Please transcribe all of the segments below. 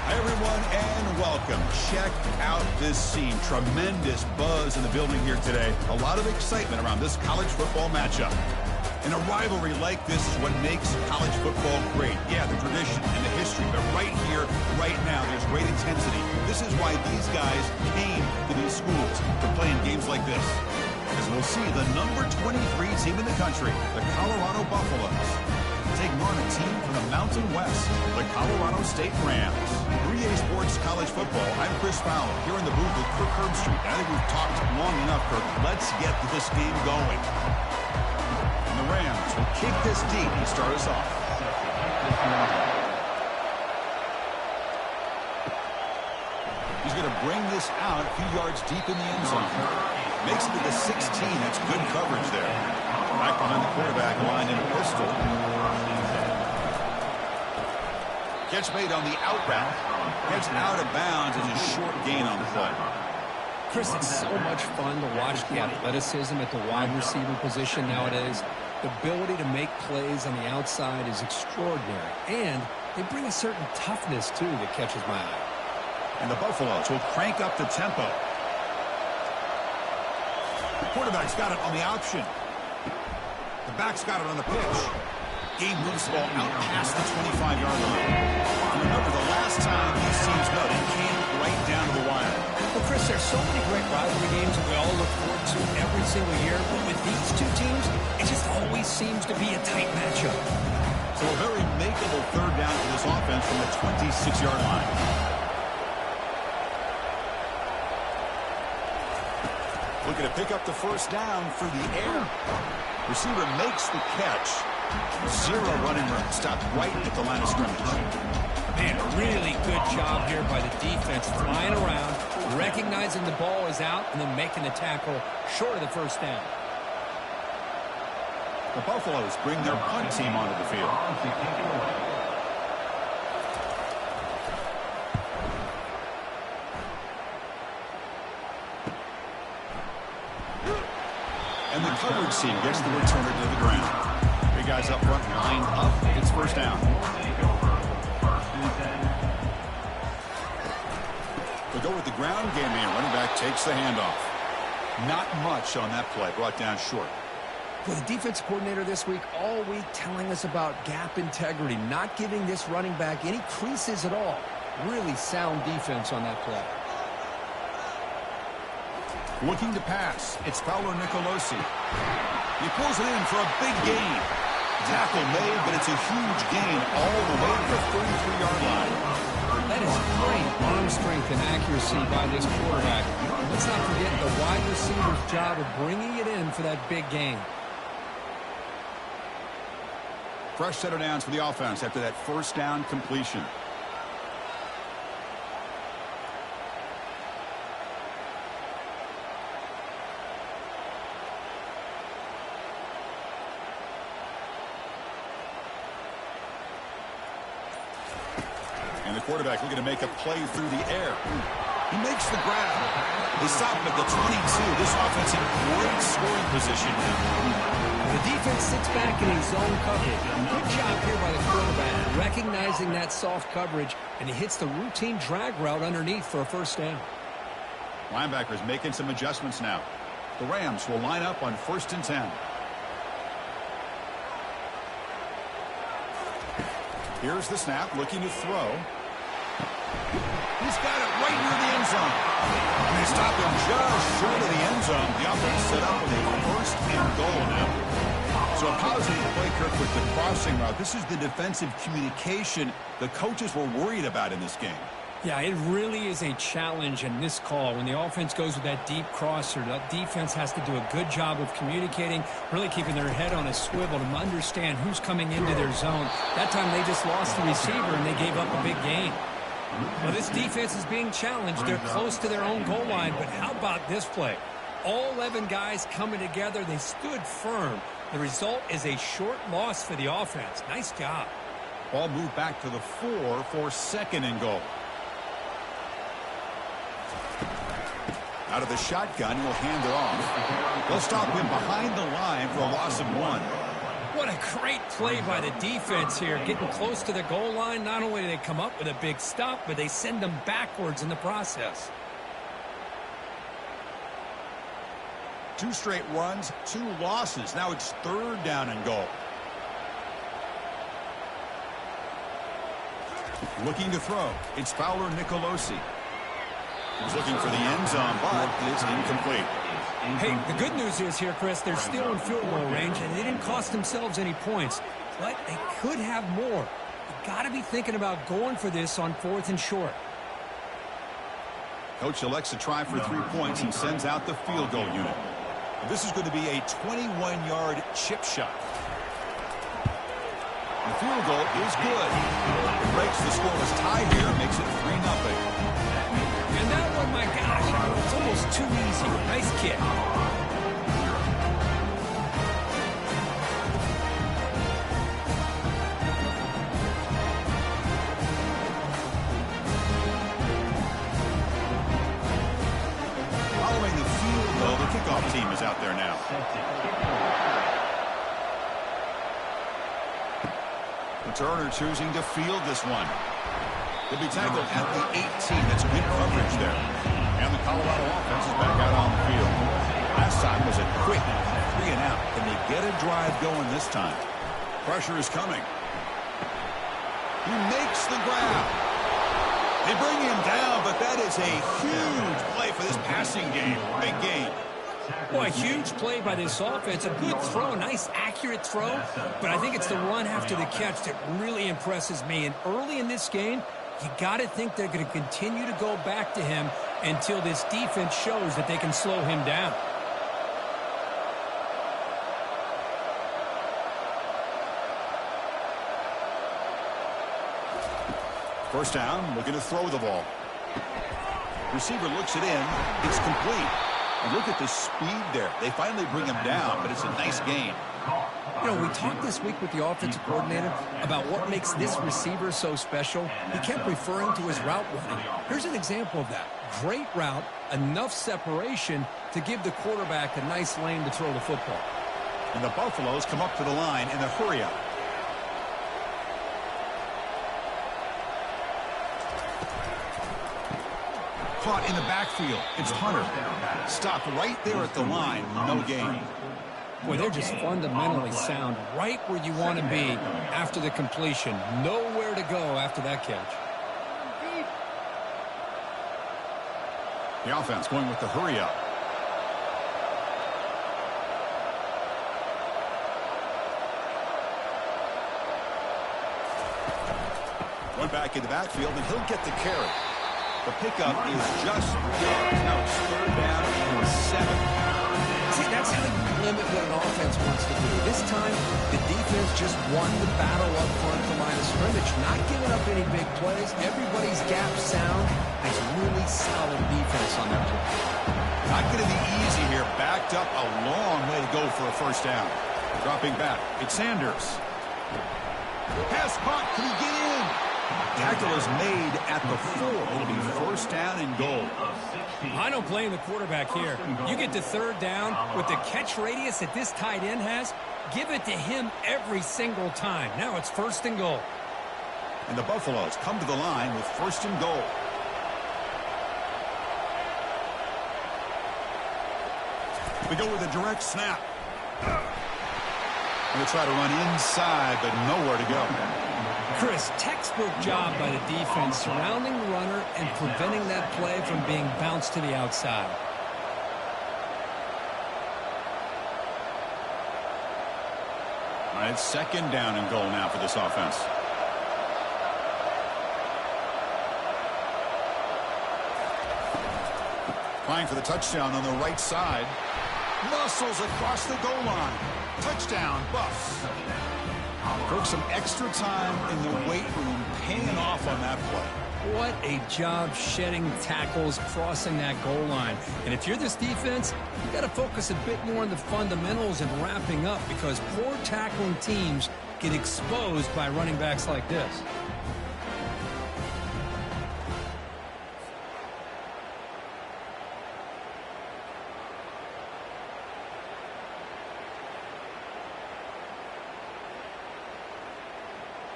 Hi, everyone, and welcome. Check out this scene. Tremendous buzz in the building here today. A lot of excitement around this college football matchup. And a rivalry like this is what makes college football great. Yeah, the tradition and the history, but right here, right now, there's great intensity. This is why these guys came to these schools to play in games like this. As we'll see, the number 23 team in the country, the Colorado Buffaloes, taking on a team from the Mountain West, the Colorado State Rams. 3A Sports College Football. I'm Chris Fowler here in the booth with Kirk Herbstreit. I think we've talked long enough, Kirk. Let's get this game going. And the Rams will kick this deep to start us off. He's going to bring this out a few yards deep in the end zone. Makes it to the 16. That's good coverage there. Back behind the quarterback, line in pistol. Catch made on the out route. Heads out of bounds as a short gain on the play. Chris, it's so much fun to watch the athleticism at the wide receiver position nowadays. The ability to make plays on the outside is extraordinary. And they bring a certain toughness, too, that catches my eye. And the Buffaloes will crank up the tempo. The quarterback's got it on the option. The back's got it on the pitch. Game moves the ball out past the 25-yard line. And remember, the last time these teams met, it came right down to the wire. Well, Chris, there's so many great rivalry games that we all look forward to every single year. But with these two teams, it just always seems to be a tight matchup. So a very makeable third down for this offense from the 26-yard line. Looking to pick up the first down through the air. Receiver makes the catch. Zero running room. Stopped right at the line of scrimmage. Man, a really good job here by the defense, flying around, recognizing the ball is out, and then making the tackle short of the first down. The Buffaloes bring their punt team onto the field. And the coverage team gets the returner to the ground. Three guys up front, lined up. It's first down. We'll go with the ground game here. Running back takes the handoff. Not much on that play. Brought down short. Well, the defense coordinator this week, all week telling us about gap integrity, not giving this running back any creases at all. Really sound defense on that play. Looking to pass. It's Fowler Nicolosi. He pulls it in for a big gain. Tackle made, but it's a huge gain all the way to the 33-yard line. That is great arm strength and accuracy by this quarterback. Let's not forget the wide receiver's job of bringing it in for that big gain. Fresh set of downs for the offense after that first down completion. And the quarterback looking to make a play through the air. He makes the grab. They stop him at the 22. This offense in great scoring position. The defense sits back in his zone coverage. Good job here by the quarterback, recognizing that soft coverage, and he hits the routine drag route underneath for a first down. Linebackers making some adjustments now. The Rams will line up on 1st and 10. Here's the snap, looking to throw. He's got it right near the end zone. And they stop him just short of the end zone. The offense set up with a 1st and goal now. So a positive play, Kirk, with the crossing route. This is the defensive communication the coaches were worried about in this game. Yeah, it really is a challenge in this call. When the offense goes with that deep crosser, the defense has to do a good job of communicating, really keeping their head on a swivel to understand who's coming into their zone. That time they just lost the receiver and they gave up a big gain. Well, this defense is being challenged. They're close to their own goal line, but how about this play? All 11 guys coming together. They stood firm. The result is a short loss for the offense. Nice job. Ball moved back to the 4 for 2nd and goal. Out of the shotgun, he'll hand it off. They'll stop him behind the line for a loss of 1. What a great play by the defense here. Getting close to the goal line, not only do they come up with a big stop, but they send them backwards in the process. 2 straight runs, 2 losses. Now it's 3rd down and goal. Looking to throw. It's Fowler Nicolosi. He's looking for the end zone, but it's incomplete. Hey, the good news is here, Chris, they're still in field goal range, and they didn't cost themselves any points, but they could have more. You got to be thinking about going for this on 4th and short. Coach elects to try for 3 points and sends out the field goal unit. This is going to be a 21-yard chip shot. The field goal is good. It breaks the scoreless tie here, makes it 3-0. And that one, my gosh, it's almost too easy. Nice kick. Following the field goal, the kickoff team is out there now. Turner choosing to field this one. He'll be tackled at the 18. That's good coverage there. And the Colorado offense is back out on the field. Last time was a quick 3 and out. Can they get a drive going this time? Pressure is coming. He makes the grab. They bring him down, but that is a huge play for this passing game. Big game. Well, a huge play by this offense. A good throw, a nice accurate throw. But I think it's the run after the catch that really impresses me. And early in this game, you got to think they're going to continue to go back to him until this defense shows that they can slow him down. First down, looking to throw the ball. Receiver looks it in. It's complete. And look at the speed there. They finally bring him down, but it's a nice gain. You know, we talked this week with the offensive coordinator about what makes this receiver so special. He kept referring to his route running. Here's an example of that. Great route, enough separation to give the quarterback a nice lane to throw the football. And the Buffaloes come up to the line in the hurry-up. Caught in the backfield. It's Hunter. Stopped right there at the line. No gain. Boy, they're just fundamentally sound right where you want to be after the completion. Nowhere to go after that catch. The offense going with the hurry-up. One back in the backfield, and he'll get the carry. The pickup is just yards. Now it's 3rd down and 7. See, that's how you limit what an offense wants to do. This time, the defense just won the battle up front at the line of scrimmage, not giving up any big plays. Everybody's gap sound. It's really solid defense on that play. Not going to be easy here. Backed up a long way to go for a first down. Dropping back. It's Sanders. Pass caught. Can he get in? Tackle is made at the 4. It'll be first down and goal. I don't blame the quarterback here. You get to 3rd down with the catch radius that this tight end has, give it to him every single time. Now it's 1st and goal. And the Buffaloes come to the line with 1st and goal. We go with a direct snap. We'll try to run inside, but nowhere to go. Chris, textbook job by the defense surrounding the runner and preventing that play from being bounced to the outside. All right, 2nd down and goal now for this offense. Trying for the touchdown on the right side. Muscles across the goal line. Touchdown, Buffs. Took some extra time in the weight room paying off on that play. What a job shedding tackles, crossing that goal line. And if you're this defense, you got to focus a bit more on the fundamentals and wrapping up, because poor tackling teams get exposed by running backs like this.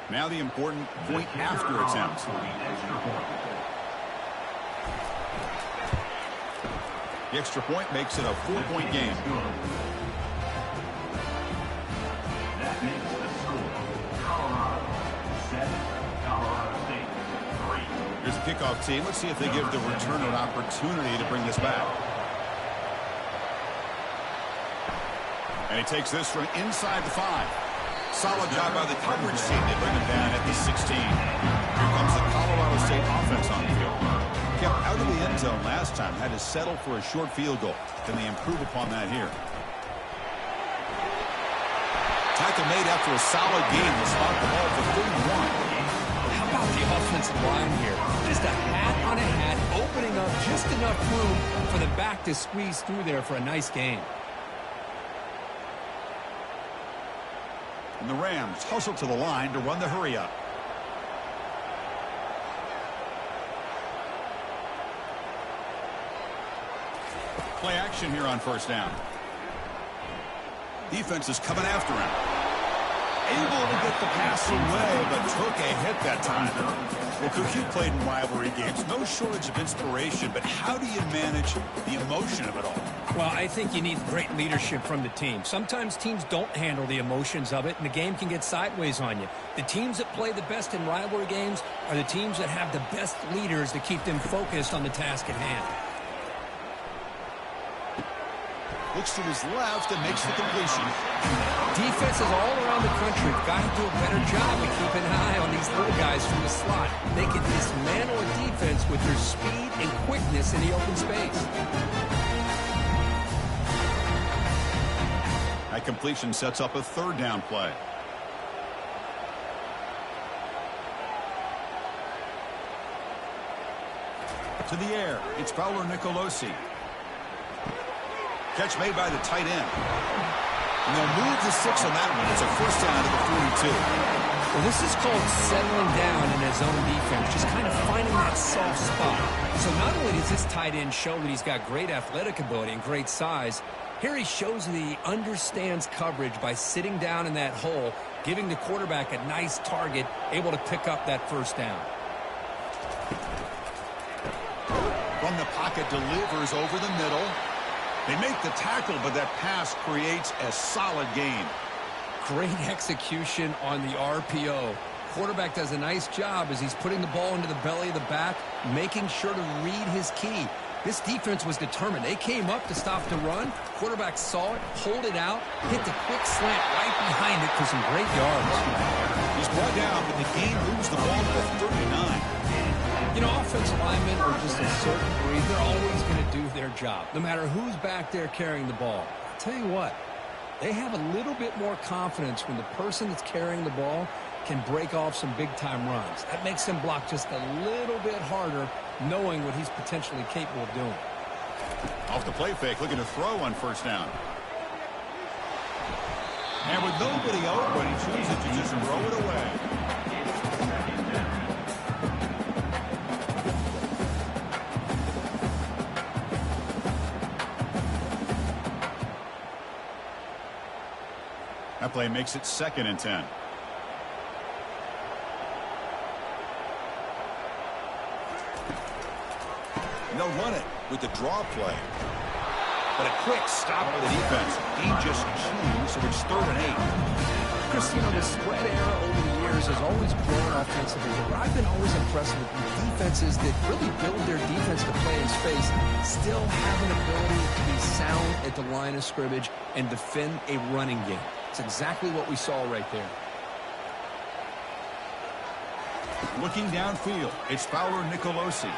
Now the important point after attempt. The extra point makes it a 4-point game. That makes the score Colorado 7, Colorado State 3. Here's the kickoff team. Let's see if they give the returner an opportunity to bring this back. And he takes this from inside the 5. Solid job by the coverage team. They bring him down at the 16. Here comes the Colorado State offense on the field. Kept out of the end zone last time. Had to settle for a short field goal. Can they improve upon that here? Tackle made after a solid game. They spot the ball for 31. How about the offensive line here? Just a hat on a hat, opening up just enough room for the back to squeeze through there for a nice gain. And the Rams hustle to the line to run the hurry up. Play action here on first down. Defense is coming after him. Able to get the pass away, but took a hit that time. Well, Cook, you played in rivalry games. No shortage of inspiration, but how do you manage the emotion of it all? Well, I think you need great leadership from the team. Sometimes teams don't handle the emotions of it, and the game can get sideways on you. The teams that play the best in rivalry games are the teams that have the best leaders to keep them focused on the task at hand. Looks to his left and makes the completion. Defenses all around the country have got to do a better job of keeping an eye on these little guys from the slot. They can dismantle a defense with their speed and quickness in the open space. That completion sets up a third down play. To the air, it's Fowler Nicolosi. Catch made by the tight end. And they'll move the 6 on that one. It's a first down to the 42. Well, this is called settling down in his own defense, just kind of finding that soft spot. So not only does this tight end show that he's got great athletic ability and great size, here he shows that he understands coverage by sitting down in that hole, giving the quarterback a nice target, able to pick up that first down. From the pocket, delivers over the middle. They make the tackle, but that pass creates a solid gain. Great execution on the RPO. Quarterback does a nice job as he's putting the ball into the belly of the back, making sure to read his key. This defense was determined. They came up to stop the run. Quarterback saw it, pulled it out, hit the quick slant right behind it for some great yards. He's brought down, but the game moves the ball to 39. You know, offensive linemen are just a certain breed. They're always going to do their job, no matter who's back there carrying the ball. I'll tell you what, they have a little bit more confidence when the person that's carrying the ball can break off some big-time runs. That makes them block just a little bit harder, knowing what he's potentially capable of doing. Off the play fake, looking to throw on first down. And with nobody open, he chooses to just throw it away. That play makes it 2nd and 10. And they'll run it with the draw play. But a quick stop by the defense. He just chews, so it's 3rd and 8. Chris, you know, the spread era over the years has always grown offensively. But I've been always impressed with defenses that really build their defense to play in space, still have an ability to be sound at the line of scrimmage and defend a running game. It's exactly what we saw right there. Looking downfield, it's Fowler Nicolosi.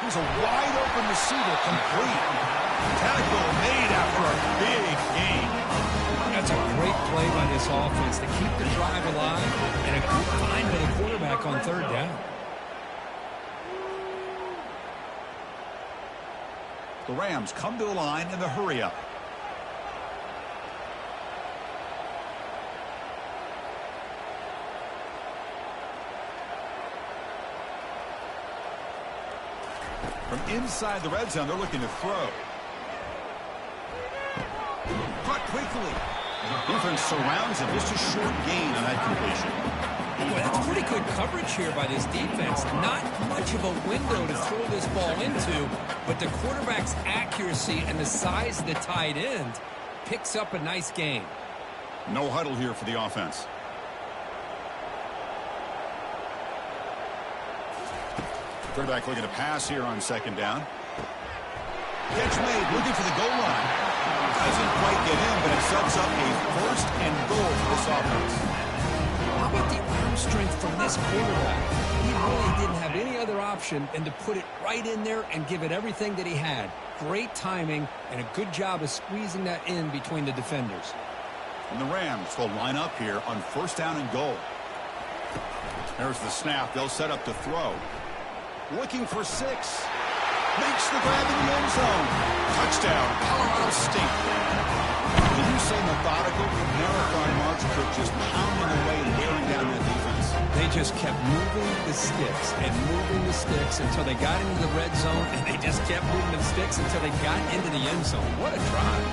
He's a wide-open receiver, complete. Tackle made after a big gain. That's a great play by this offense to keep the drive alive, and a good find by the quarterback on 3rd down. The Rams come to the line in the hurry-up. From inside the red zone, they're looking to throw. Caught quickly. Defense surrounds him. Just a short gain on that completion. Boy, that's pretty good coverage here by this defense. Not much of a window to throw this ball into, but the quarterback's accuracy and the size of the tight end picks up a nice gain. No huddle here for the offense. Quarterback looking to pass here on second down. Catch made, looking for the goal line. Doesn't quite get in, but it sets up a first and goal for this offense. How about the arm strength from this quarterback? He really didn't have any other option than to put it right in there and give it everything that he had. Great timing and a good job of squeezing that in between the defenders. And the Rams will line up here on first down and goal. There's the snap. They'll set up to throw. Looking for 6. Makes the grab in the end zone. Touchdown, Colorado State. When you say methodical, marathon march could just pounding away and wearing down that defense. They just kept moving the sticks and moving the sticks until they got into the red zone, and they just kept moving the sticks until they got into the end zone. What a drive.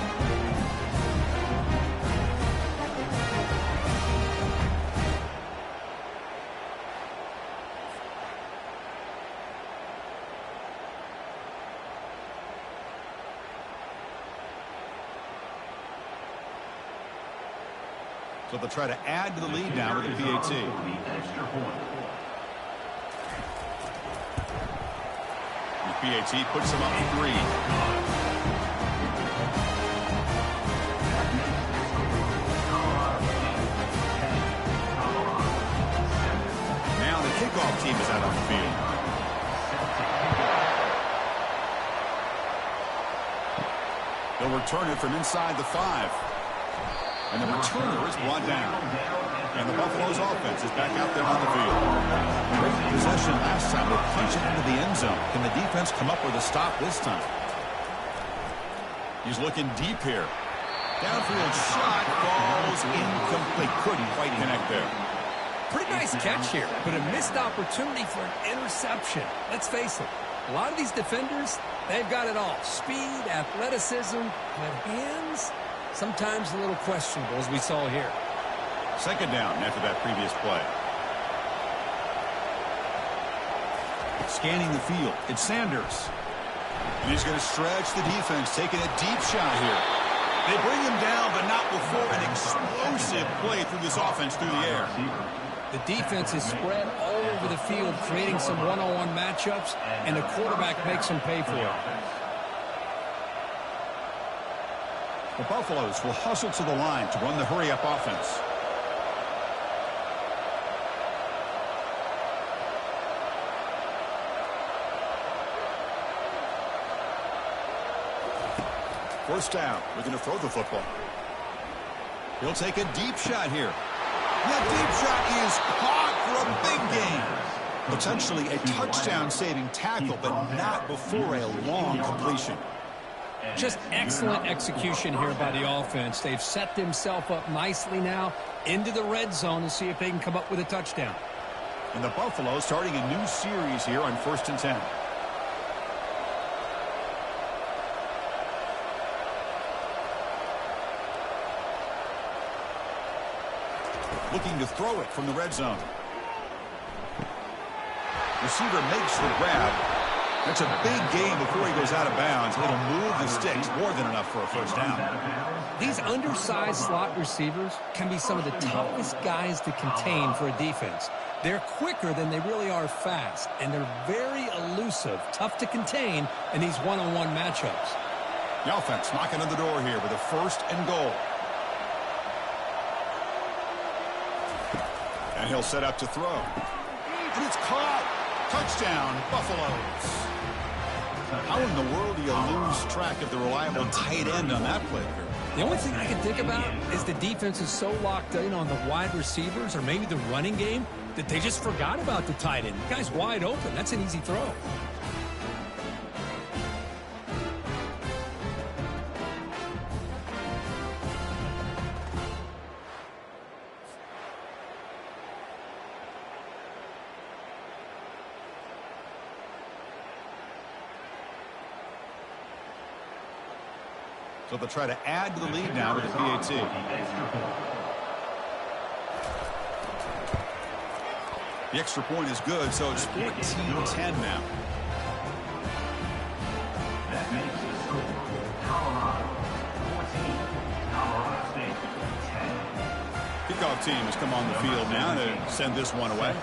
So they'll try to add to the lead now with a PAT. The PAT puts them up 3. Now the kickoff team is out on the field. They'll return it from inside the 5. And the returner is brought down. And the Buffalo's offense is back out there on the field. Great possession last time. They punch it into the end zone. Can the defense come up with a stop this time? He's looking deep here. Downfield shot falls incomplete. Couldn't quite connect there. Pretty nice catch here, but a missed opportunity for an interception. Let's face it, a lot of these defenders, they've got it all. Speed, athleticism, but hands, sometimes a little questionable, as we saw here. Second down after that previous play. Scanning the field, it's Sanders. And he's going to stretch the defense, taking a deep shot here. They bring him down, but not before an explosive play through this offense through the air. The defense is spread all over the field, creating some one-on-one matchups, and the quarterback makes them pay for it. The Buffaloes will hustle to the line to run the hurry-up offense. First down. We're going to throw the football. He'll take a deep shot here. That deep shot is caught for a big gain. Potentially a touchdown-saving tackle, but not before a long completion. Just excellent execution here by the offense. They've set themselves up nicely now into the red zone to see if they can come up with a touchdown. And the Buffalo starting a new series here on 1st and 10. Looking to throw it from the red zone. Receiver makes the grab. That's a big gain before he goes out of bounds. It'll move the sticks more than enough for a first down. These undersized slot receivers can be some of the toughest guys to contain for a defense. They're quicker than they really are fast, and they're very elusive, tough to contain in these one-on-one matchups. The offense knocking on the door here with a 1st and goal. And he'll set up to throw. And it's caught. Touchdown, Buffaloes. How in the world do you lose track of the reliable tight end on that play? The only thing I can think about is the defense is so locked in on the wide receivers or maybe the running game that they just forgot about the tight end. The guy's wide open. That's an easy throw. So they'll try to add to the lead now with a PAT. The extra point is good, so it's 14-10 now. That makes the score Colorado 14, Colorado State 10. Kickoff team has come on the field now to send this one away.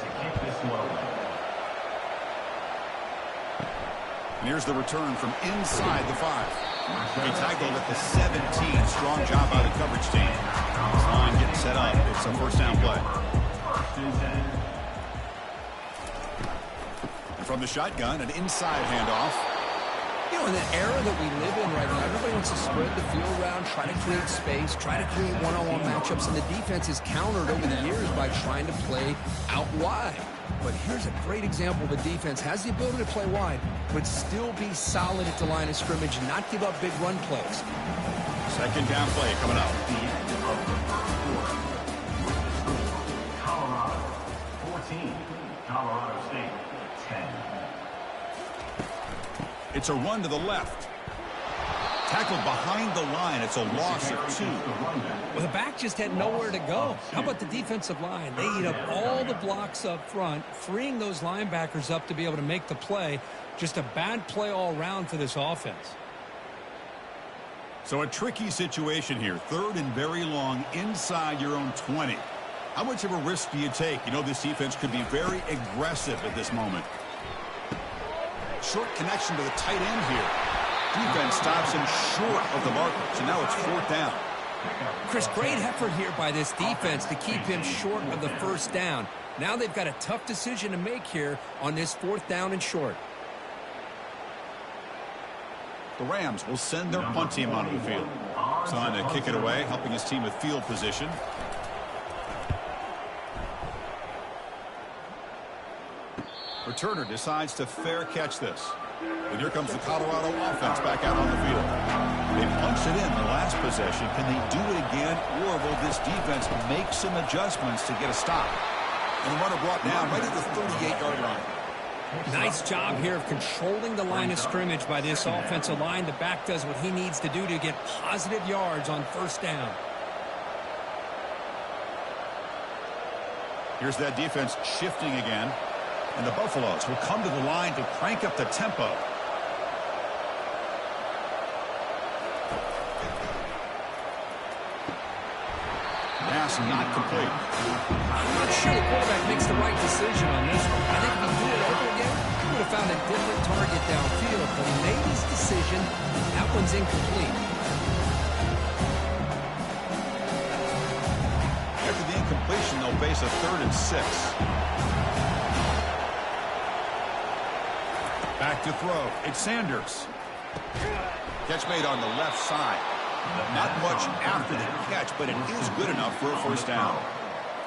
And here's the return from inside the 5. He tackled at the 17. Strong job by the coverage team. This line getting set up. It's a first down play. And from the shotgun, an inside handoff. You know, in the era that we live in right now, everybody wants to spread the field around, try to create space, try to create one-on-one matchups, and the defense is countered over the years by trying to play out wide. But here's a great example. The defense has the ability to play wide, but still be solid at the line of scrimmage and not give up big run plays. Second down play coming up. Colorado 14, Colorado State 10. It's a run to the left. Tackled behind the line. It's a loss of 2. Well, the back just had nowhere to go. How about the defensive line? They eat up all the blocks up front, freeing those linebackers up to be able to make the play. Just a bad play all around for this offense. So a tricky situation here. 3rd and very long inside your own 20. How much of a risk do you take? You know this defense could be very aggressive at this moment. Short connection to the tight end here. Defense stops him short of the marker. So now it's 4th down. Chris, great effort here by this defense to keep him short of the first down. Now they've got a tough decision to make here on this 4th down and short. The Rams will send their punt team onto the field. Trying to kick it away, helping his team with field position. Returner decides to fair catch this. And here comes the Colorado offense back out on the field. They punched it in the last possession. Can they do it again, or will this defense make some adjustments to get a stop? And the runner brought down right at the 38-yard line. Nice job here of controlling the line of scrimmage by this offensive line. The back does what he needs to do to get positive yards on first down. Here's that defense shifting again. And the Buffaloes will come to the line to crank up the tempo. Pass not complete. I'm not sure the quarterback makes the right decision on this one. I think if he did it over again, he would have found a different target downfield. But he made his decision. That one's incomplete. After the incompletion, they'll face a 3rd and 6. Back to throw. It's Sanders. Catch made on the left side. Not much after the catch, but it is good enough for a first down.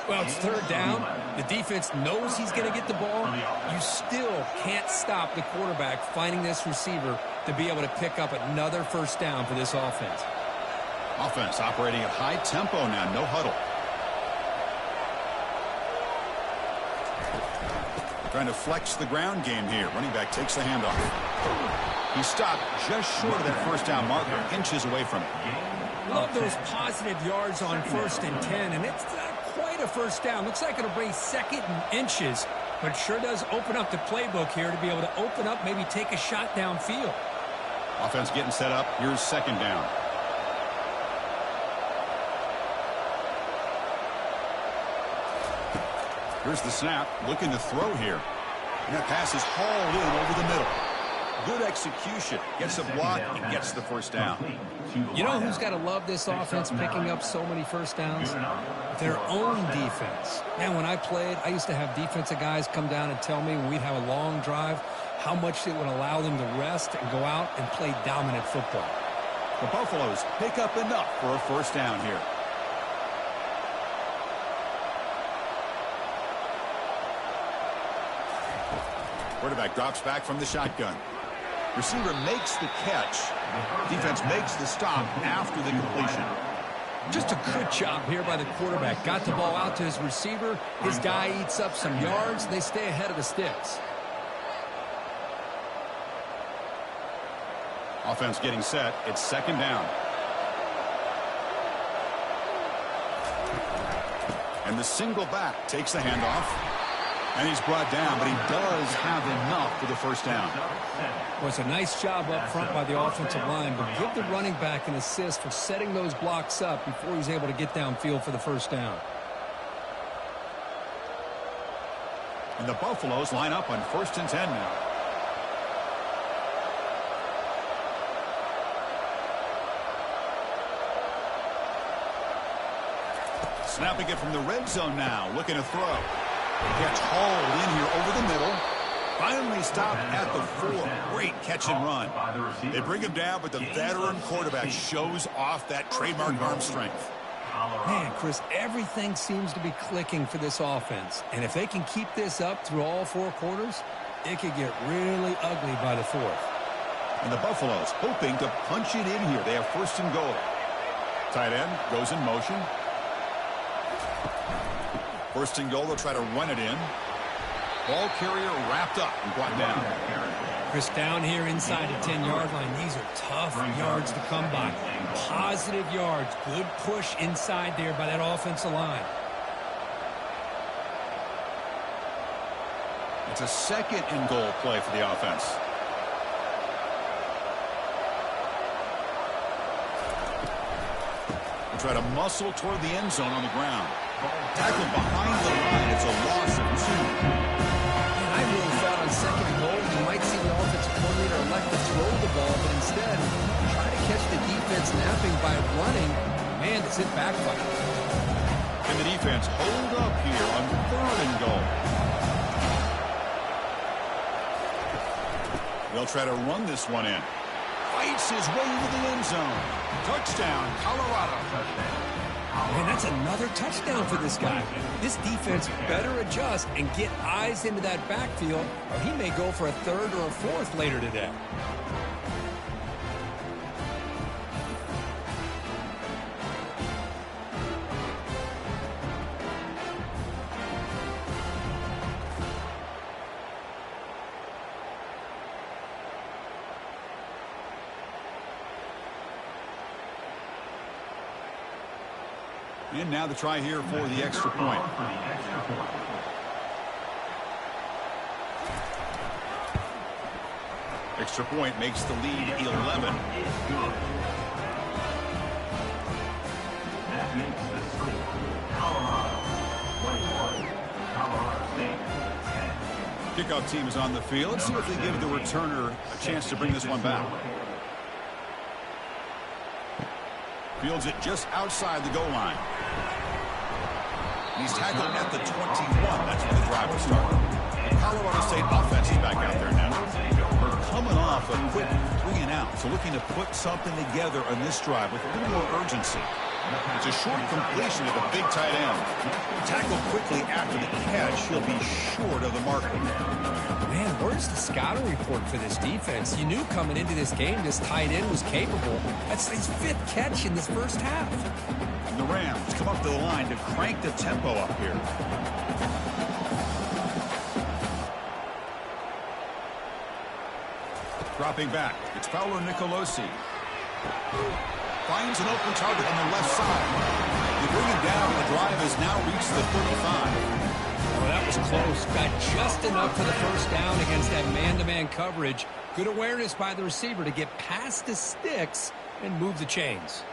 Well, it's 3rd down. The defense knows he's going to get the ball. You still can't stop the quarterback finding this receiver to be able to pick up another first down for this offense. Offense operating at high tempo now. No huddle. Trying to flex the ground game here. Running back takes the handoff. He stopped just short of that first down marker, inches away from it. Love those positive yards on 1st and 10, and it's not quite a first down. Looks like it'll bring 2nd and inches, but sure does open up the playbook here to be able to open up, maybe take a shot downfield. Offense getting set up. Here's 2nd down. Here's the snap. Looking to throw here. And that pass is hauled in over the middle. Good execution. Gets a block and gets the first down. You know who's got to love this offense picking up so many first downs? Their own defense. Man, when I played, I used to have defensive guys come down and tell me when we'd have a long drive how much it would allow them to rest and go out and play dominant football. The Buffaloes pick up enough for a first down here. Quarterback drops back from the shotgun. Receiver makes the catch. Defense makes the stop after the completion. Just a good job here by the quarterback. Got the ball out to his receiver. His guy eats up some yards. They stay ahead of the sticks. Offense getting set. It's 2nd down. And the single back takes the handoff. And he's brought down, but he does have enough for the first down. Well, it's a nice job up front by the offensive line, but give the running back an assist for setting those blocks up before he's able to get downfield for the first down. And the Buffaloes line up on 1st and 10 now. Snapping it from the red zone now, looking to throw. Gets hauled in here over the middle. Finally stopped at the 4. Great catch and run. They bring him down, but the veteran quarterback shows off that trademark arm strength. Man, Chris, everything seems to be clicking for this offense. And if they can keep this up through all 4 quarters, it could get really ugly by the 4th. And the Buffaloes hoping to punch it in here. They have 1st and goal. Tight end goes in motion. 1st and goal, they'll try to run it in. Ball carrier wrapped up and brought down. Chris, down here inside the 10-yard line, these are tough yards to come by. Positive yards, good push inside there by that offensive line. It's a 2nd and goal play for the offense. They try to muscle toward the end zone on the ground. Tackled behind the line. It's a loss of 2. And I really thought on 2nd and goal you might see the offensive coordinator elect to throw the ball, but instead try to catch the defense napping by running. Man, does it backfire. And the defense hold up here on 3rd and goal. They'll try to run this one in. Fights his way into the end zone. Touchdown, Colorado. Man, that's another touchdown for this guy. This defense better adjust and get eyes into that backfield, or he may go for a 3rd or a 4th later today. And now the try here for the extra point. Extra point makes the lead 11. That makes the score Colorado 21, Colorado State 10. Kickoff team is on the field. Let's see if they give the returner a chance to bring this one back. Fields it just outside the goal line. He's tackled at the 21. That's where the drive will start. The Colorado State offense is back out there now. We're coming off a quick 3 and out, so looking to put something together on this drive with a little more urgency. It's a short completion to the big tight end. Tackled quickly after the catch. He'll be short of the marker. Man, where's the scouting report for this defense? You knew coming into this game this tight end was capable. That's his 5th catch in this first half. And the Rams come up to the line to crank the tempo up here. Dropping back, it's Paolo Nicolosi. Finds an open target on the left side. They bring him down. The drive has now reached the 35. Oh, that was close. Got just enough for the first down against that man-to-man coverage. Good awareness by the receiver to get past the sticks and move the chains.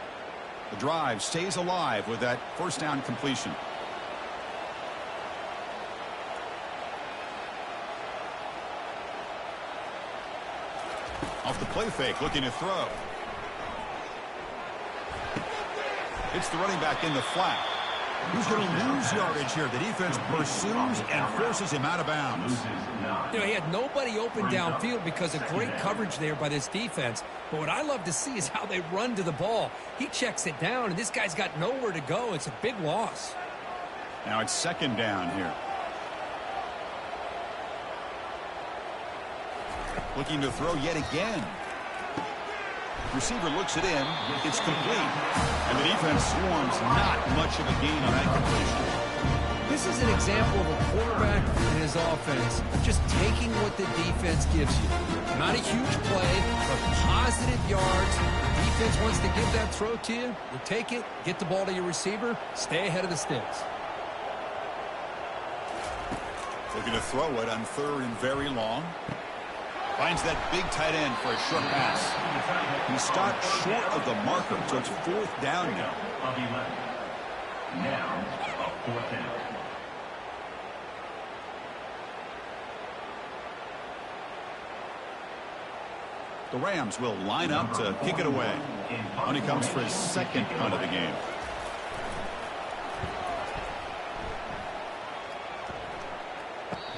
The drive stays alive with that first down completion. Off the play fake, looking to throw. It's the running back in the flat. Who's going to lose yardage here? The defense pursues and forces him out of bounds. You know, he had nobody open downfield because of great coverage there by this defense. But what I love to see is how they run to the ball. He checks it down, and this guy's got nowhere to go. It's a big loss. Now it's 2nd down here. Looking to throw yet again. Receiver looks it in. It's complete. And the defense swarms. Not much of a gain on that completion. This is an example of a quarterback and his offense just taking what the defense gives you. Not a huge play, but positive yards. The defense wants to give that throw to you. You take it, get the ball to your receiver, stay ahead of the sticks. Looking to throw it on 3rd and very long. Finds that big tight end for a short pass. He stopped short of the marker, so it's 4th down now. Of 11. Now, a 4th down. The Rams will line up to kick it away. Only comes for his 2nd punt of the game.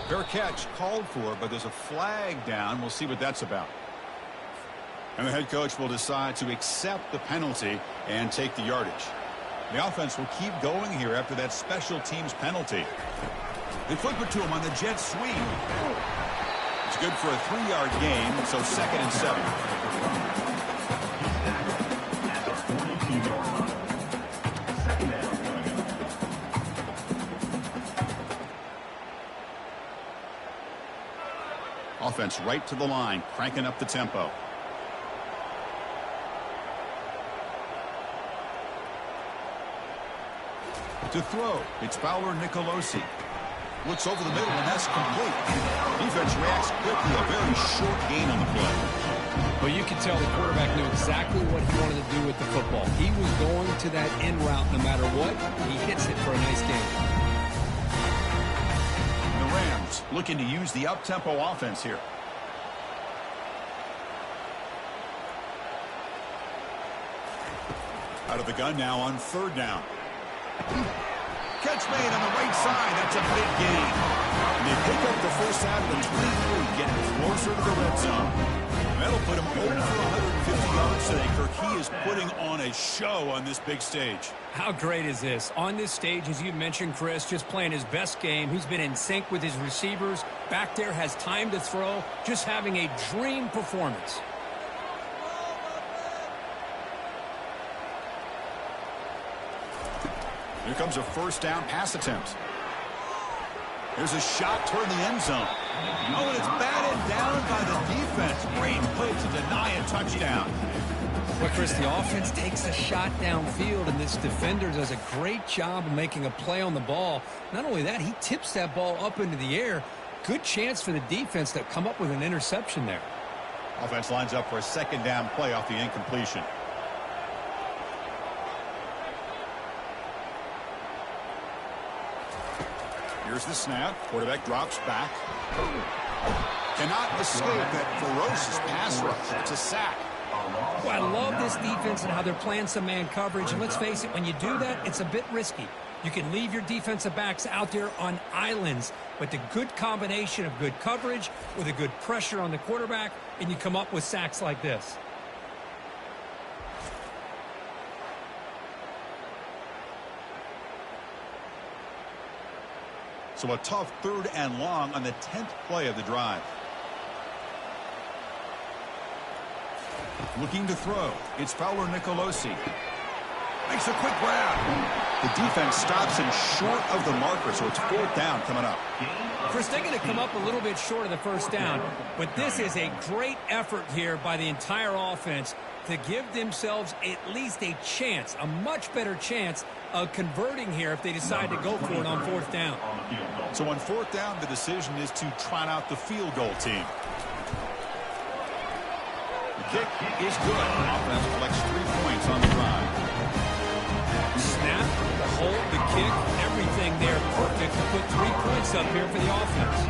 Fair catch called for, but there's a flag down. We'll see what that's about. And the head coach will decide to accept the penalty and take the yardage. The offense will keep going here after that special teams penalty. They flip it to him on the jet sweep. It's good for a 3-yard gain, so 2nd and 7. At the 42-yard line. 2nd down. Offense right to the line, cranking up the tempo. To throw, it's Fowler Nicolosi. Looks over the middle, and that's complete. Defense reacts quickly, a very short gain on the play. Well, you can tell the quarterback knew exactly what he wanted to do with the football. He was going to that end route no matter what. He hits it for a nice gain. And the Rams looking to use the up-tempo offense here. Out of the gun now on 3rd down. Catch made on the right side. That's a big gain. And they pick up the first out of the 23, getting closer to the red zone. And that'll put him over 150 yards today. Kirk, he is putting on a show on this big stage. How great is this? On this stage, as you mentioned, Chris, just playing his best game. He's been in sync with his receivers. Back there, has time to throw. Just having a dream performance. Here comes a 1st down pass attempt. There's a shot toward the end zone. Oh, and it's batted down by the defense. Great play to deny a touchdown. Well, Chris, the offense takes a shot downfield, and this defender does a great job of making a play on the ball. Not only that, he tips that ball up into the air. Good chance for the defense to come up with an interception there. Offense lines up for a 2nd down play off the incompletion. Here's the snap. Quarterback drops back. Cannot escape that ferocious pass rush. It's a sack. Well, I love this defense and how they're playing some man coverage. And let's face it, when you do that, it's a bit risky. You can leave your defensive backs out there on islands, but the good combination of good coverage with a good pressure on the quarterback, and you come up with sacks like this. So a tough 3rd and long on the 10th play of the drive. Looking to throw. It's Fowler Nicolosi. Makes a quick grab. The defense stops him short of the marker, so it's 4th down coming up. Chris, they're going to come up a little bit short of the 1st down, but this is a great effort here by the entire offense to give themselves at least a chance, a much better chance of converting here if they decide to go for it on 4th down. So on 4th down, the decision is to trot out the field goal team. The kick is good. Offense collects 3 points on the drive. Snap, the hold, the kick, everything there perfect to put 3 points up here for the offense.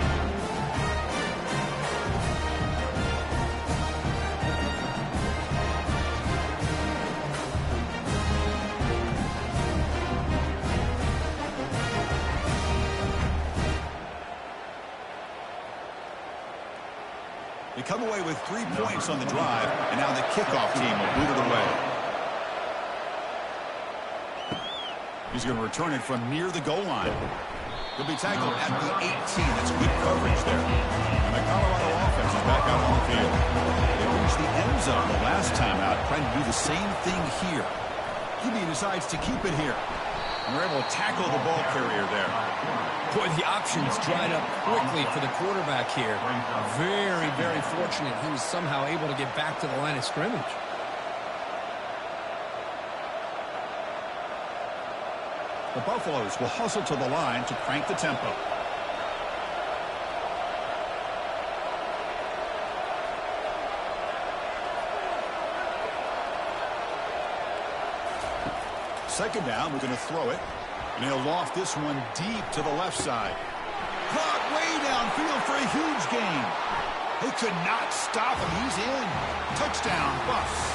They come away with 3 points on the drive, and now the kickoff team will boot it away. He's going to return it from near the goal line. He'll be tackled at the 18. That's good coverage there. And the Colorado offense is back out on the field. They reached the end zone the last time out, trying to do the same thing here. He decides to keep it here. And they're able to tackle the ball carrier there. Boy, the options dried up quickly for the quarterback here. Very, very fortunate he was somehow able to get back to the line of scrimmage. The Buffaloes will hustle to the line to crank the tempo. second down, we're going to throw it. And he'll loft this one deep to the left side. Caught way downfield for a huge gain. They could not stop him. He's in. Touchdown, Buffs.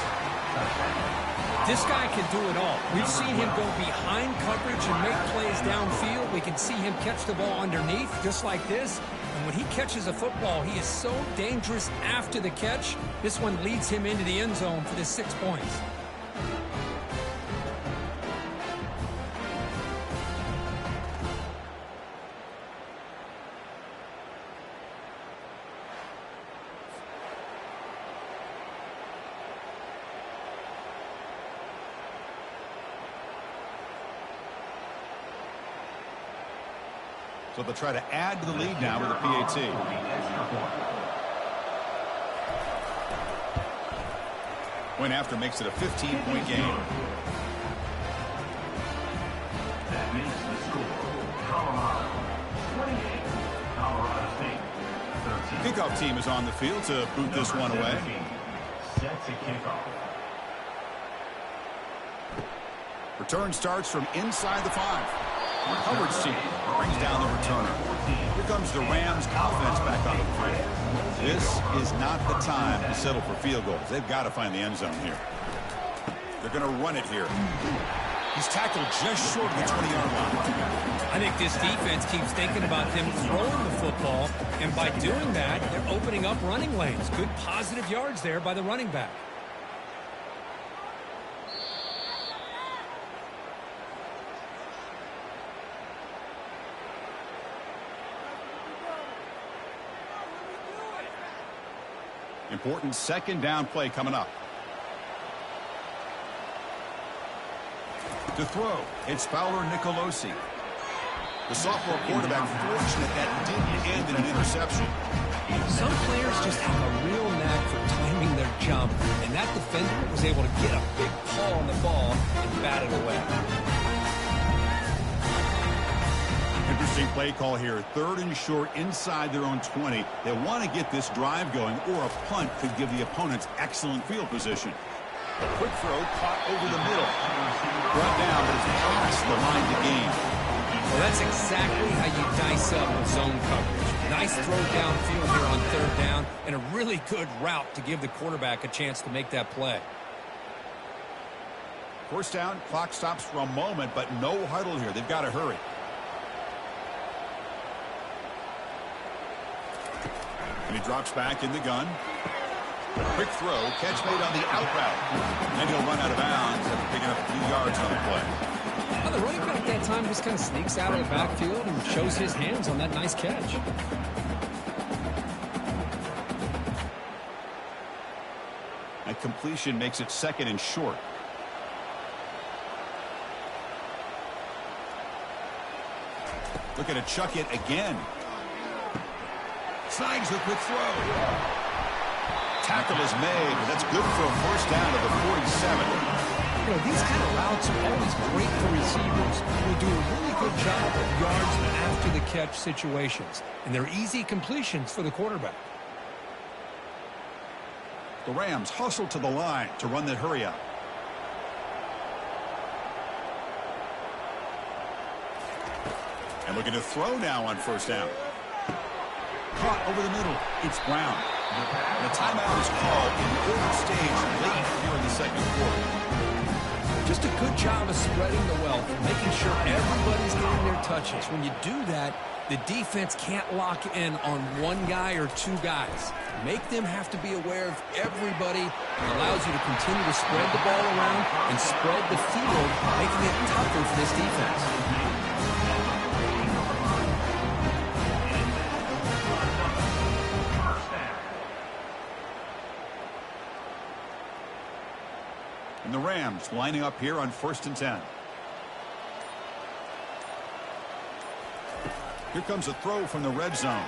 This guy can do it all. We've seen him go behind coverage and make plays downfield. We can see him catch the ball underneath, just like this. And when he catches a football, he is so dangerous after the catch. This one leads him into the end zone for the 6 points. So they'll try to add to the lead now with a PAT. Point after makes it a 15-point game. That makes the score Colorado 28, Colorado State 13. Kickoff team is on the field to boot this one away. Set to kickoff. Return starts from inside the 5. Coverage team brings down the returner. Here comes the Rams offense back on the field. This is not the time to settle for field goals. They've got to find the end zone here. They're going to run it here. He's tackled just short of the 20-yard line. I think this defense keeps thinking about them throwing the football, and by doing that, they're opening up running lanes. Good positive yards there by the running back. Important second down play coming up. To throw, it's Fowler Nicolosi. The sophomore quarterback fortunate that didn't end in an interception. Some players just have a real knack for timing their jump, and that defender was able to get a big paw on the ball and bat it away. Interesting play call here. 3rd and short inside their own 20. They want to get this drive going, or a punt could give the opponents excellent field position. A quick throw caught over the middle. Brought down, but it's past the line to gain. Well, that's exactly how you dice up zone coverage. Nice throw downfield here on 3rd down, and a really good route to give the quarterback a chance to make that play. 1st down, clock stops for a moment, but no huddle here. They've got to hurry. And he drops back in the gun. Quick throw, catch made on the out route. And he'll run out of bounds after picking up a few yards on the play. Well, the running back that time just kind of sneaks out of the backfield and shows his hands on that nice catch. That completion makes it 2nd and short. Looking to chuck it again. Snags the quick throw. Tackle is made, but that's good for a 1st down to the 47. You know, these kind of routes are always great for receivers who do a really good job of yards after the catch situations. And they're easy completions for the quarterback. The Rams hustle to the line to run the hurry up. And looking to throw now on 1st down. Caught over the middle. It's Brown. And a timeout is called in the early stage late here in the 2nd quarter. Just a good job of spreading the wealth, making sure everybody's getting their touches. When you do that, the defense can't lock in on one guy or 2 guys. Make them have to be aware of everybody. It allows you to continue to spread the ball around and spread the field, making it tougher for this defense. And the Rams lining up here on 1st and 10. Here comes a throw from the red zone.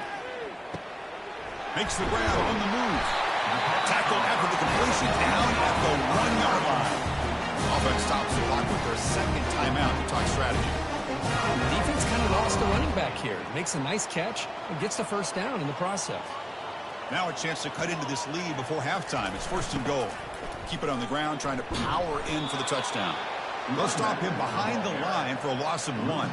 Makes the grab on the move. Tackle after the completion down at the 1-yard line. Offense stops the clock with their 2nd timeout to talk strategy. The defense kind of lost the running back here. Makes a nice catch and gets the 1st down in the process. Now a chance to cut into this lead before halftime. It's 1st and goal. Keep it on the ground, trying to power in for the touchdown. They'll stop him behind the line for a loss of 1.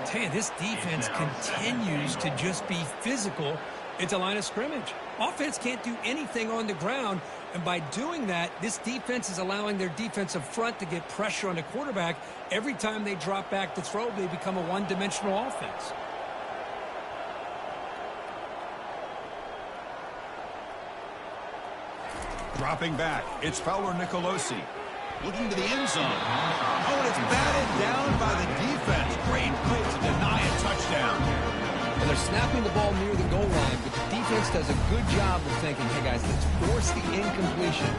Tell you, this defense continues to just be physical at the line of scrimmage. Offense can't do anything on the ground, and by doing that, this defense is allowing their defensive front to get pressure on the quarterback. Every time they drop back to throw, they become a one-dimensional offense. Dropping back, it's Fowler Nicolosi. Looking to the end zone. Oh, and it's batted down by the defense. Great play to deny a touchdown. And they're snapping the ball near the goal line, but the defense does a good job of thinking, hey, guys, let's force the incompletion.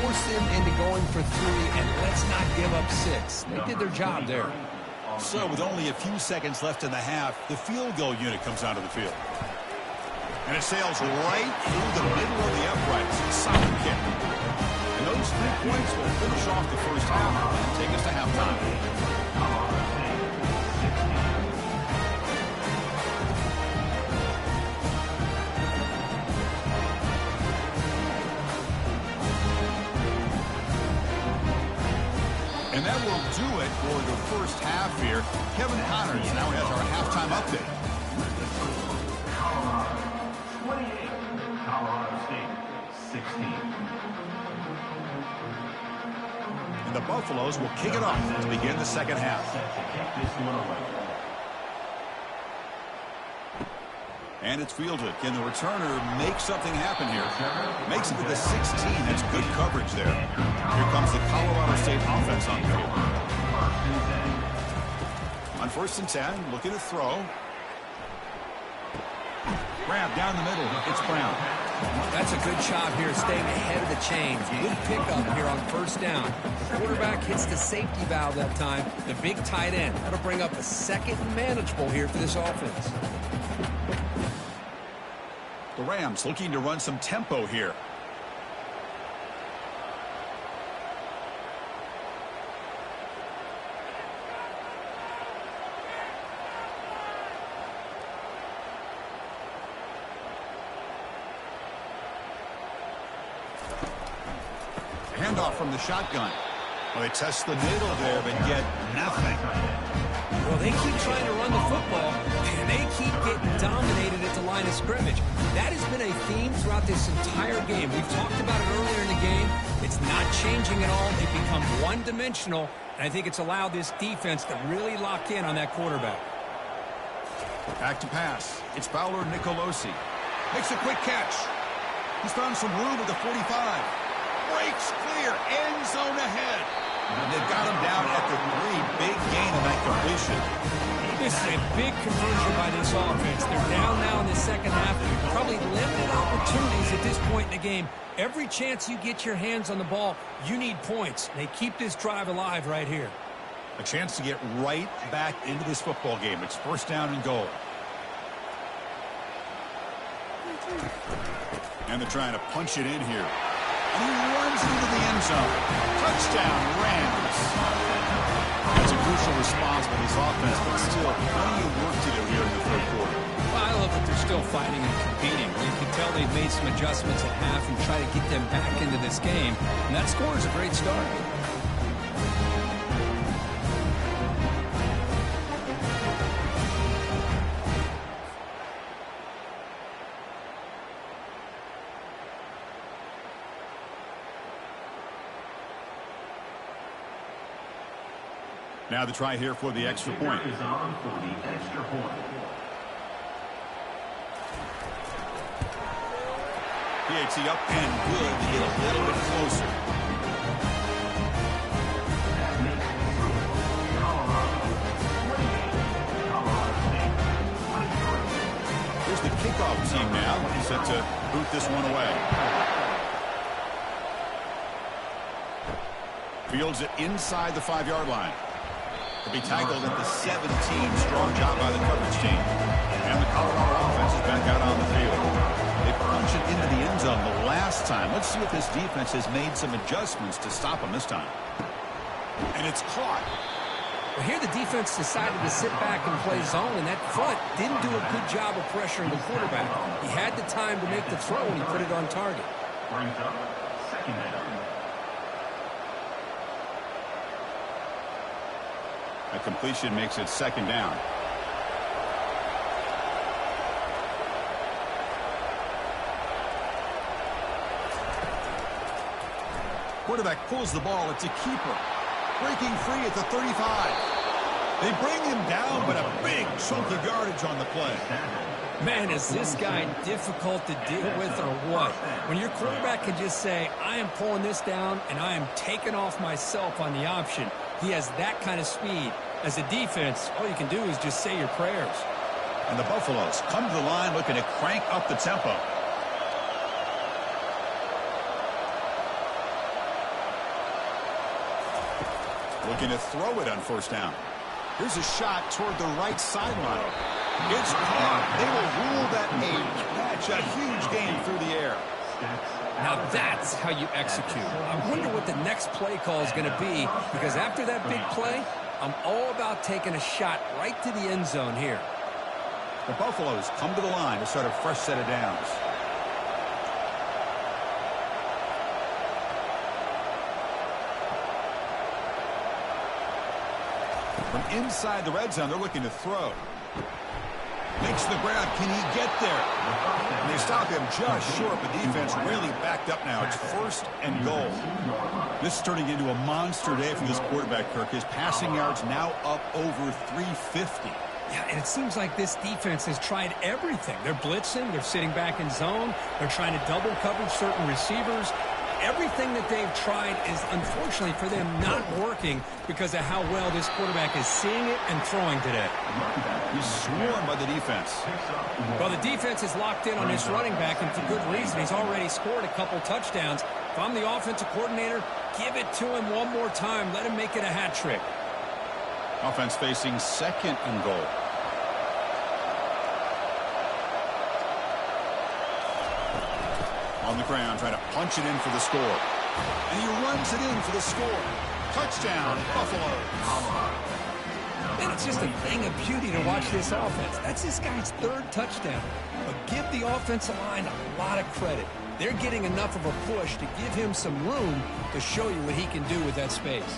Force them into going for 3, and let's not give up 6. They did their job there. So with only a few seconds left in the half, the field goal unit comes onto the field. And it sails right through the middle of the uprights. Solid kick. And those 3 points will finish off the first half and take us to halftime. And that will do it for the first half here. Kevin Connors now has our halftime update. 28, Colorado State, 16. And the Buffaloes will kick it off to begin the second half. And it's fielded. Can the returner make something happen here? Makes it to the 16. That's good coverage there. Here comes the Colorado State offense on the field. On 1st and 10, looking to throw. Grab down the middle. It's Brown. That's a good job here, staying ahead of the chains. Good pickup here on 1st down. The quarterback hits the safety valve that time. The big tight end. That'll bring up a 2nd and manageable here for this offense. The Rams looking to run some tempo here. Handoff from the shotgun. Well, they test the middle there, but get nothing. Well, they keep trying to run the football, and they keep getting dominated at the line of scrimmage. That has been a theme throughout this entire game. We've talked about it earlier in the game. It's not changing at all. They've become one-dimensional, and I think it's allowed this defense to really lock in on that quarterback. Back to pass. It's Fowler Nicolosi. Makes a quick catch. He's found some room at the 45. Breaks clear. End zone ahead. And they've got him down at the 3. Big gain on that completion. This is a big conversion by this offense. They're down now in the second half. Probably limited opportunities at this point in the game. Every chance you get your hands on the ball, you need points. They keep this drive alive right here. A chance to get right back into this football game. It's 1st down and goal. And they're trying to punch it in here. And he runs into the end zone. Touchdown, Rams. That's a crucial response by this offense, but still plenty of work to do here in the 3rd quarter. Well, I love that they're still fighting and competing. You can tell they've made some adjustments at half and try to get them back into this game. And that score is a great start. Now the try here for the extra point. Is on for the extra point. PAT up and good to get a little bit closer. Here's the kickoff team now. Set to boot this one away. Fields it inside the 5-yard line. To be tackled at the 17. Strong job by the coverage team. And the Colorado offense is back out on the field. They punch it into the end zone the last time. Let's see if this defense has made some adjustments to stop them this time. And it's caught. Well, here the defense decided to sit back and play zone, and that front didn't do a good job of pressuring the quarterback. He had the time to make the throw, and he put it on target. Brings up 2nd down. A completion makes it second down. Quarterback pulls the ball. It's a keeper. Breaking free at the 35. They bring him down, but a big chunk of yardage on the play. Man, is this guy difficult to deal with or what? When your quarterback can just say, I am pulling this down and I am taking off myself on the option. He has that kind of speed. As a defense, all you can do is just say your prayers. And the Buffaloes come to the line looking to crank up the tempo. Looking to throw it on first down. Here's a shot toward the right sideline. It's caught. They will rule that a catch. A huge gain through the air. Now that's how you execute. I wonder what the next play call is going to be, because after that big play, I'm all about taking a shot right to the end zone here. The Buffaloes come to the line to start a fresh set of downs. From inside the red zone, they're looking to throw. Makes the grab. Can he get there? And they stop him just short. The defense really backed up now. It's first and goal. This is turning into a monster day for this quarterback, Kirk. His passing yards now up over 350. Yeah, and it seems like this defense has tried everything. They're blitzing. They're sitting back in zone. They're trying to double coverage certain receivers. Everything that they've tried is, unfortunately for them, not working because of how well this quarterback is seeing it and throwing today. He's swarmed by the defense. Well, the defense is locked in on this running back, and for good reason. He's already scored a couple touchdowns. If I'm the offensive coordinator, give it to him one more time. Let him make it a hat trick. Offense facing second and goal. On the ground, trying to punch it in for the score. And he runs it in for the score. Touchdown, Buffalo. And it's just a thing of beauty to watch this offense. That's this guy's third touchdown. But give the offensive line a lot of credit. They're getting enough of a push to give him some room to show you what he can do with that space.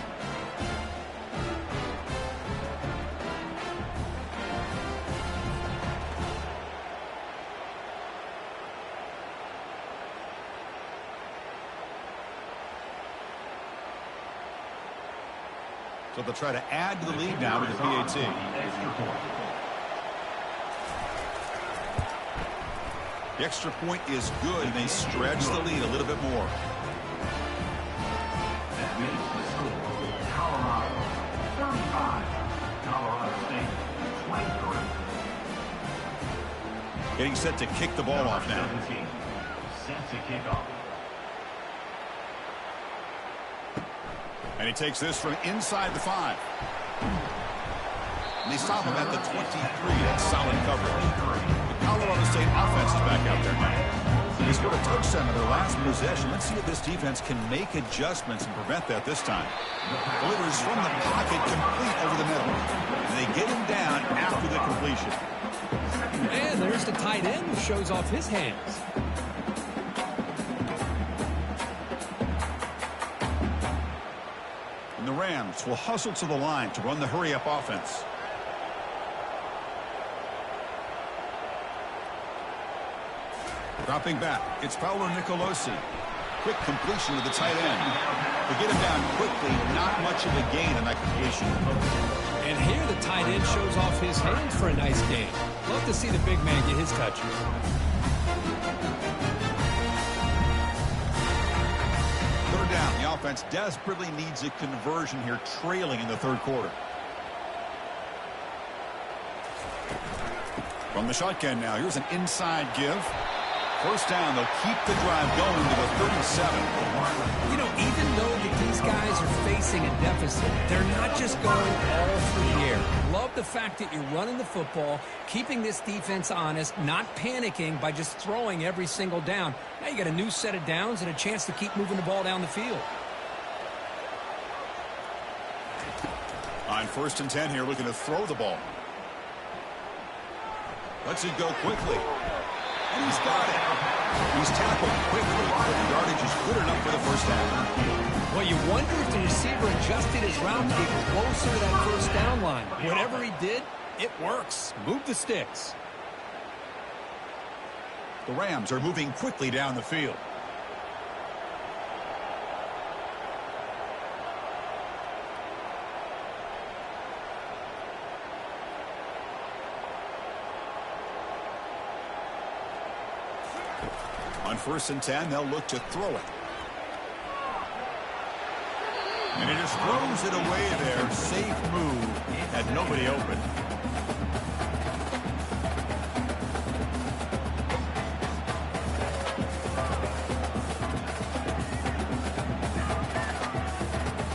So they'll try to add to the lead now with the PAT. The extra point is good, and they stretch the lead a little bit more. That makes the score Colorado 35, Colorado State 23. Getting set to kick the ball off now. 17, set to kick off. And he takes this from inside the 5. And they stop him at the 23. That's solid coverage. The Colorado State offense is back out there now. They scored a touchdown in their last possession. Let's see if this defense can make adjustments and prevent that this time. Delivers from the pocket, complete over the middle. And they get him down after the completion. And there's the tight end who shows off his hands. And the Rams will hustle to the line to run the hurry-up offense. Dropping back, it's Paolo Nicolosi. Quick completion to the tight end. To get him down quickly, not much of a gain on that completion. And here the tight end shows off his hands for a nice gain. Love to see the big man get his touches. Third down, the offense desperately needs a conversion here, trailing in the third quarter. From the shotgun now, here's an inside give. First down, they'll keep the drive going to the 37. You know, even though that these guys are facing a deficit, they're not just going all through the air. Love the fact that you're running the football, keeping this defense honest, not panicking by just throwing every single down. Now you got a new set of downs and a chance to keep moving the ball down the field. On 1st and 10 here, looking to throw the ball. Lets it go quickly. And he's got it. He's tackled quickly, but the yardage is good enough for the first down. Well, you wonder if the receiver adjusted his route to get closer to that first down line. Whatever he did, it works. Move the sticks. The Rams are moving quickly down the field. On 1st and 10, they'll look to throw it. And he just throws it away there. Safe move. Had nobody open.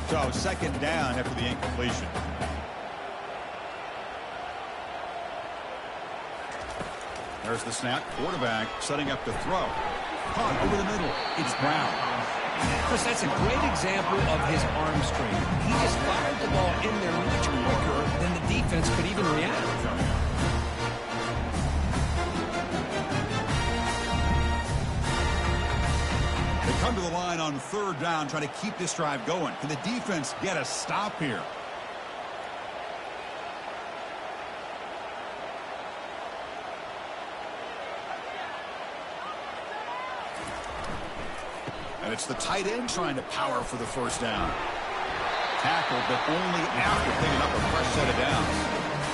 So, second down after the incompletion. There's the snap. Quarterback setting up to throw. Caught over the middle. It's Brown. Chris, that's a great example of his arm strength. He just fired the ball in there much quicker than the defense could even react. They come to the line on 3rd down, trying to keep this drive going. Can the defense get a stop here? And it's the tight end trying to power for the first down. Tackled, but only after picking up a fresh set of downs.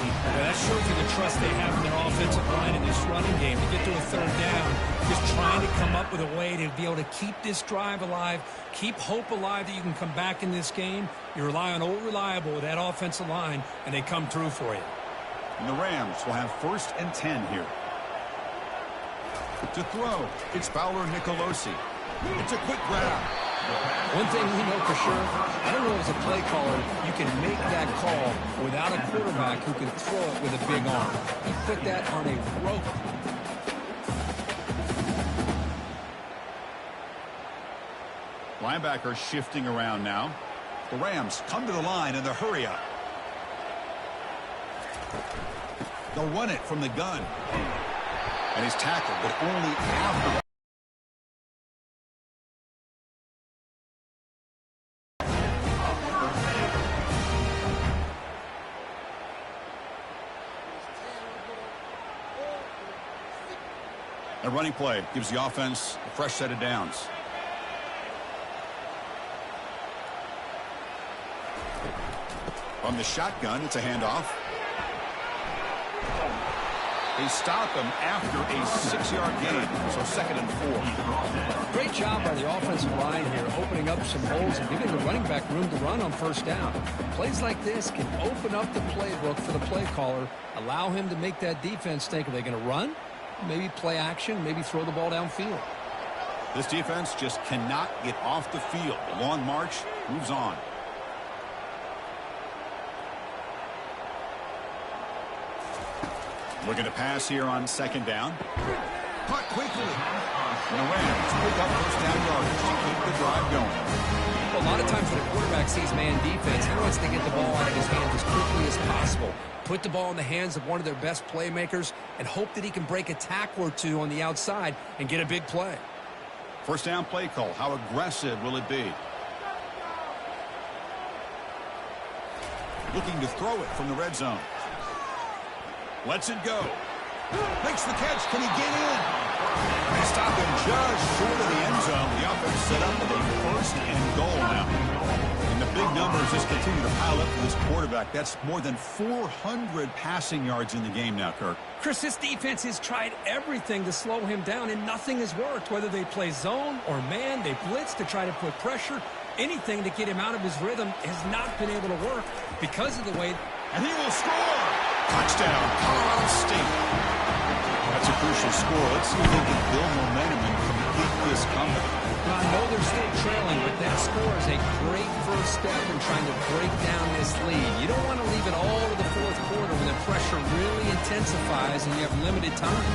Yeah, that shows you the trust they have in their offensive line in this running game to get to a 3rd down. Just trying to come up with a way to be able to keep this drive alive, keep hope alive that you can come back in this game. You rely on old reliable with that offensive line, and they come through for you. And the Rams will have 1st and 10 here. To throw, it's Fowler Nicolosi. It's a quick grab. One thing we know for sure, I don't know as a play caller, you can make that call without a quarterback who can throw it with a big arm. You put that on a rope. Linebacker shifting around now. The Rams come to the line in the hurry up. They'll run it from the gun. And he's tackled, but only after. A running play gives the offense a fresh set of downs. From the shotgun, it's a handoff. They stop him after a 6-yard gain, so 2nd and 4. Great job by the offensive line here, opening up some holes and giving the running back room to run on 1st down. Plays like this can open up the playbook for the play caller, allow him to make that defense think, are they going to run? Maybe play action, maybe throw the ball downfield. This defense just cannot get off the field. The long march moves on. Looking to pass here on 2nd down. Caught quickly. And the Rams pick up 1st down yardage to keep the drive going. Well, a lot of times when a quarterback sees man defense, he wants to get the ball out of his hands as quickly as possible. Put the ball in the hands of one of their best playmakers and hope that he can break a tackle or two on the outside and get a big play. 1st down play call. How aggressive will it be? Looking to throw it from the red zone. Lets it go. Makes the catch. Can he get in? They stop him just short of the end zone. The offense set up with a 1st and goal now. And the big numbers just continue to pile up for this quarterback. That's more than 400 passing yards in the game now, Kirk. Chris, this defense has tried everything to slow him down, and nothing has worked. Whether they play zone or man, they blitz to try to put pressure. Anything to get him out of his rhythm has not been able to work because of the way. And he will score! Touchdown, Colorado State. That's a crucial score. Let's see if they can build momentum and complete this comeback. Well, I know they're still trailing, but that score is a great first step in trying to break down this lead. You don't want to leave it all to the 4th quarter when the pressure really intensifies and you have limited time.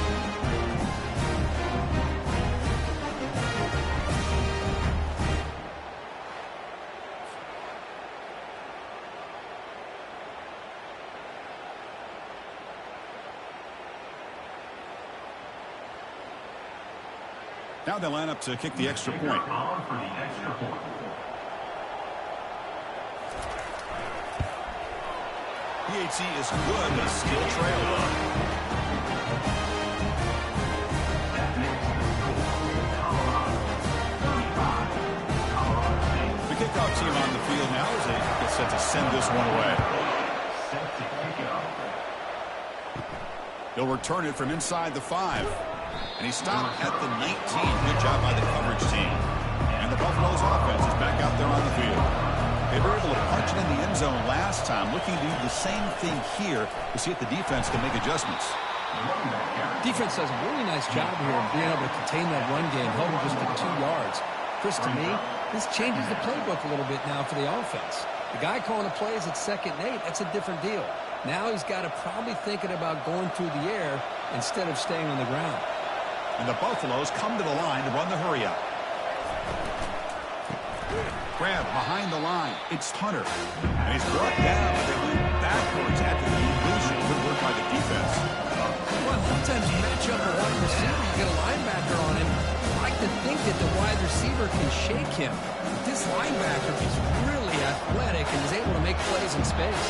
Now they line up to kick the extra point. For the extra point. PAT is good, but still trail. The kickoff team on the field now as they get set to send this one away. He'll return it from inside the 5. And he stopped at the 19. Good job by the coverage team. And the Buffalo's offense is back out there on the field. They were able to punch it in the end zone last time, looking to do the same thing here to see if the defense can make adjustments. Defense does a really nice job here of being able to contain that run game, held him just to 2 yards. Chris, to me, this changes the playbook a little bit now for the offense. The guy calling the plays at 2nd and 8, that's a different deal. Now he's got to probably thinking about going through the air instead of staying on the ground. And the Buffaloes come to the line to run the hurry up. Grab behind the line. It's Hunter. And he's brought down, but they went backwards after the completion. Good work by the defense. Well, sometimes you match up a wide receiver, you get a linebacker on him. I like to think that the wide receiver can shake him. But this linebacker is really athletic and is able to make plays in space.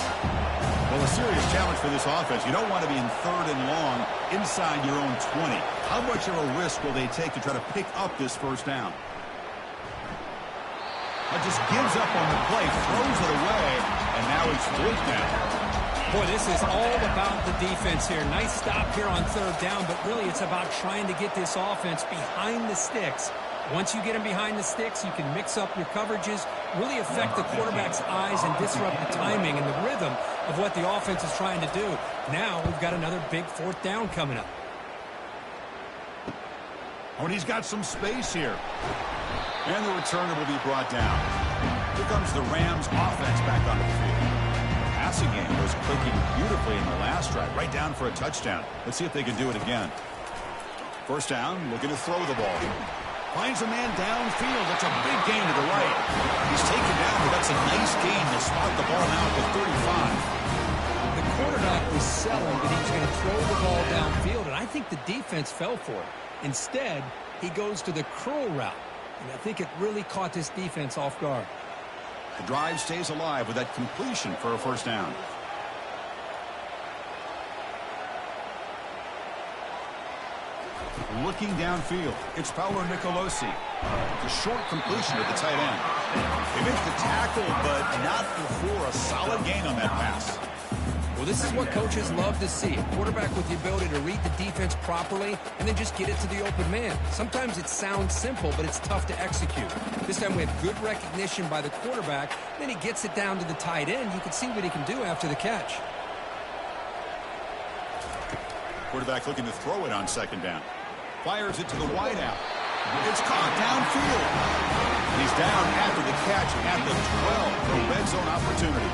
Well, a serious challenge for this offense. You don't want to be in 3rd and long inside your own 20. How much of a risk will they take to try to pick up this first down? Just gives up on the play, throws it away, and now it's 4th down. Boy, this is all about the defense here. Nice stop here on 3rd down, but really it's about trying to get this offense behind the sticks. Once you get them behind the sticks, you can mix up your coverages, really affect the quarterback's eyes and disrupt the timing and the rhythm of what the offense is trying to do. Now we've got another big 4th down coming up. Oh, and he's got some space here. And the returner will be brought down. Here comes the Rams offense back onto the field. The passing game was clicking beautifully in the last drive, right down for a touchdown. Let's see if they can do it again. First down, looking to throw the ball. Finds a man downfield. That's a big gain to the right. He's taken down, but that's a nice gain to spot the ball out at 35. The quarterback was selling that he was going to throw the ball downfield, and I think the defense fell for it. Instead, he goes to the curl route. And I think it really caught this defense off guard. The drive stays alive with that completion for a first down. Looking downfield, it's Paolo Nicolosi. It's a short completion to the tight end. They make the tackle, but not before a solid gain on that pass. Well, this is what coaches love to see. A quarterback with the ability to read the defense properly and then just get it to the open man. Sometimes it sounds simple, but it's tough to execute. This time we have good recognition by the quarterback. Then he gets it down to the tight end. You can see what he can do after the catch. Quarterback looking to throw it on 2nd down. Fires it to the wideout. It's caught downfield. He's down after the catch at the 12 for a red zone opportunity.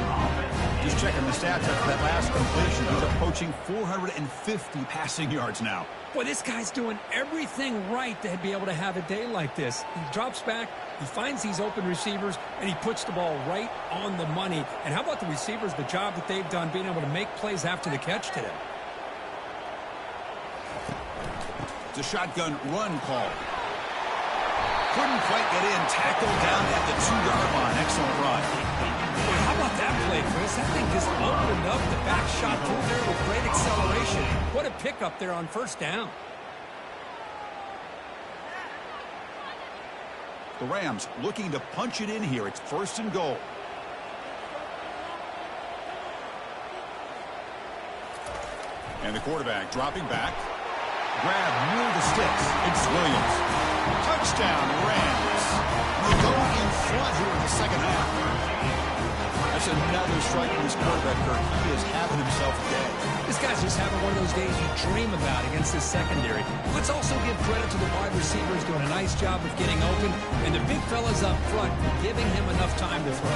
Just checking the stats after that last completion. He's approaching 450 passing yards now. Boy, this guy's doing everything right to be able to have a day like this. He drops back, he finds these open receivers, and he puts the ball right on the money. And how about the receivers, the job that they've done being able to make plays after the catch today? It's a shotgun run call. Couldn't quite get in. Tackled down at the 2-yard line. Excellent run. Boy, how about that play, Chris? That thing just opened up. The back shot through there with great acceleration. What a pickup there on 1st down. The Rams looking to punch it in here. It's 1st and goal. And the quarterback dropping back. Grab near the sticks. It's Williams. Touchdown, Rams. They go in front here in the 2nd half. That's another strike from this quarterback, Kirk. He is having himself a day. This guy's just having one of those days you dream about against this secondary. Let's also give credit to the wide receivers doing a nice job of getting open, and the big fellas up front giving him enough time to throw.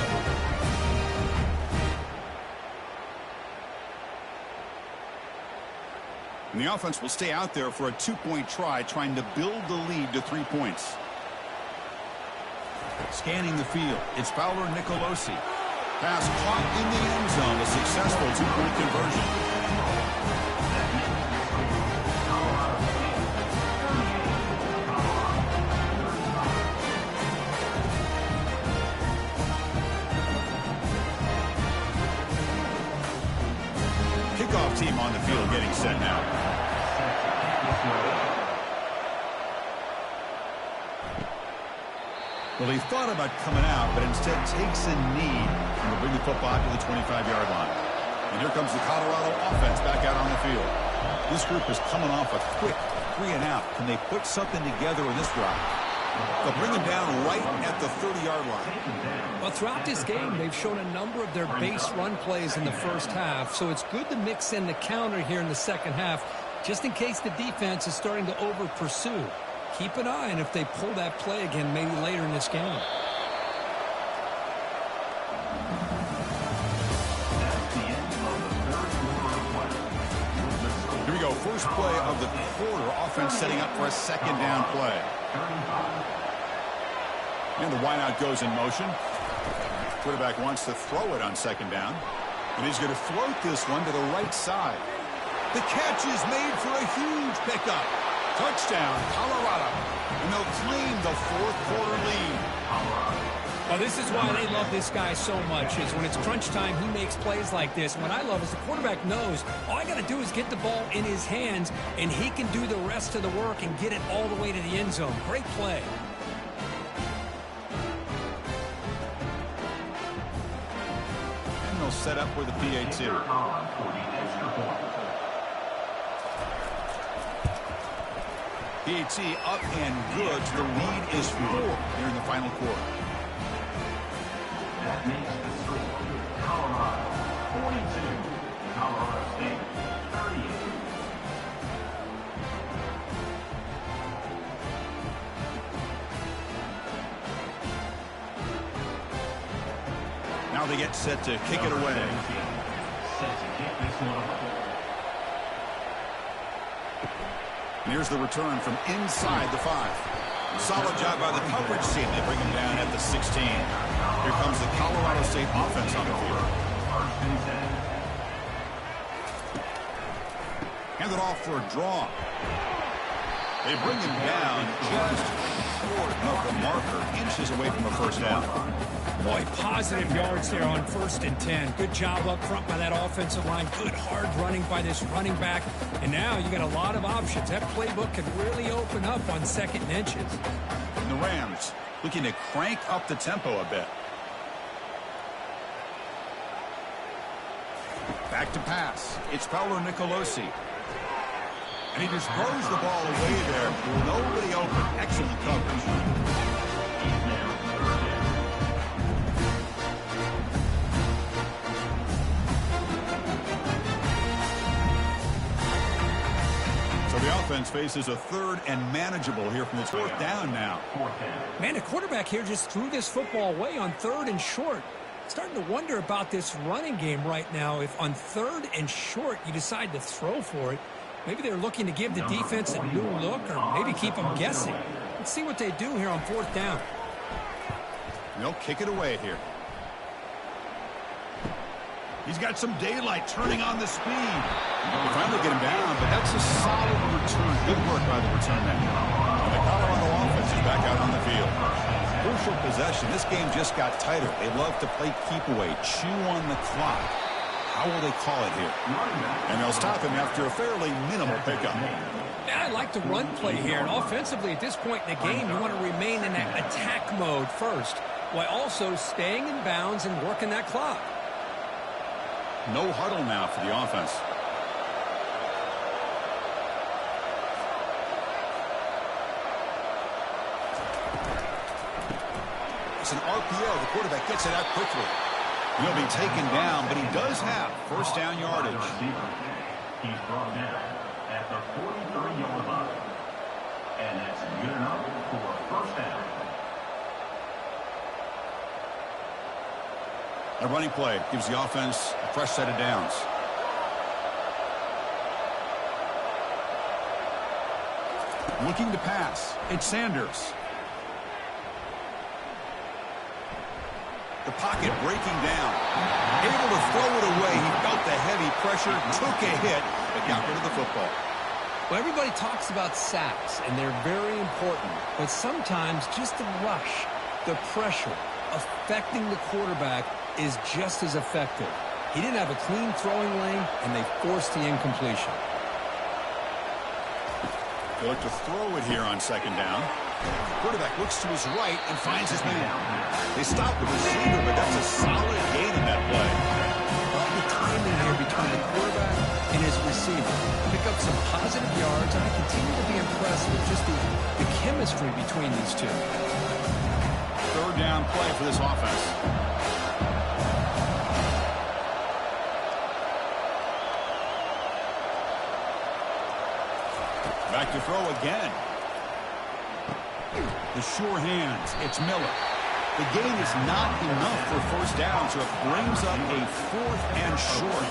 And the offense will stay out there for a 2-point try, trying to build the lead to 3 points. Scanning the field, it's Fowler Nicolosi. Pass caught in the end zone, a successful 2-point conversion. getting set now. Well, he thought about coming out, but instead takes a knee and will bring the football to the 25-yard line. And here comes the Colorado offense back out on the field. This group is coming off a quick 3-and-out. Can they put something together in this drive? They'll bring him down right at the 30-yard line. Well, throughout this game, they've shown a number of their base run plays in the first half, so it's good to mix in the counter here in the second half, just in case the defense is starting to over-pursue. Keep an eye on if they pull that play again maybe later in this game. Here we go. First play of the quarter. Offense setting up for a second down play. And the wideout goes in motion. Quarterback wants to throw it on second down. And he's going to float this one to the right side. The catch is made for a huge pickup. Touchdown, Colorado. And they'll claim the fourth quarter lead. Well, this is why they love this guy so much, is when it's crunch time, he makes plays like this. And what I love is the quarterback knows all I got to do is get the ball in his hands, and he can do the rest of the work and get it all the way to the end zone. Great play. And they'll set up with a PAT. PAT up and good. So the lead is 4 here in the final quarter. That makes the score Colorado 42, Colorado State 38. Now they get set to kick it away. Set to kick this one away. And here's the return from inside the 5. Solid job by the coverage team. They bring him down at the 16. Here comes the Colorado State offense on the field. Hand it off for a draw. They bring him down just short of the marker, inches away from a first down. Boy, positive yards there on 1st and 10. Good job up front by that offensive line. Good hard running by this running back. And now you got a lot of options. That playbook can really open up on 2nd and inches. And the Rams looking to crank up the tempo a bit. Back to pass. It's Paolo Nicolosi. And he just throws the ball away there. Nobody open. Excellent coverage. The offense faces a 3rd and manageable here from the 4th down now. Man, the quarterback here just threw this football away on 3rd and short. Starting to wonder about this running game right now. If on 3rd and short you decide to throw for it, maybe they're looking to give the defense a new look or maybe keep them guessing. Let's see what they do here on 4th down. They'll kick it away here. He's got some daylight turning on the speed. They finally get him down, but that's a solid return. Good work by the return man. And the Colorado offense is back out on the field. Crucial possession. This game just got tighter. They love to play keep away, chew on the clock. How will they call it here? And they'll stop him after a fairly minimal pickup. Yeah, I like the run play here. And offensively, at this point in the game, you want to remain in that attack mode first, while also staying in bounds and working that clock. No huddle now for the offense. It's an RPO. The quarterback gets it out quickly. He'll be taken down, but he does have first down yardage. He's brought down at the 43-yard line. And that's good enough for a first down. A running play gives the offense a fresh set of downs. Looking to pass. It's Sanders. The pocket breaking down. Able to throw it away. He felt the heavy pressure, took a hit, but got rid of the football. Well, everybody talks about sacks, and they're very important. But sometimes just the rush, the pressure, affecting the quarterback is just as effective. He didn't have a clean throwing lane, and they forced the incompletion. They look to throw it here on second down. Quarterback looks to his right and finds his man. They stop the receiver, but that's a solid gain in that play. Love the timing here between the quarterback and his receiver. Pick up some positive yards, and I continue to be impressed with just the chemistry between these two. Third down play for this offense. Back to throw again. The sure hands. It's Miller. The gain is not enough for first down, so it brings up a 4th and short.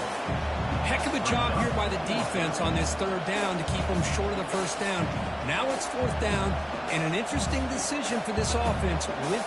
Heck of a job here by the defense on this third down to keep them short of the first down. Now it's 4th down, and an interesting decision for this offense with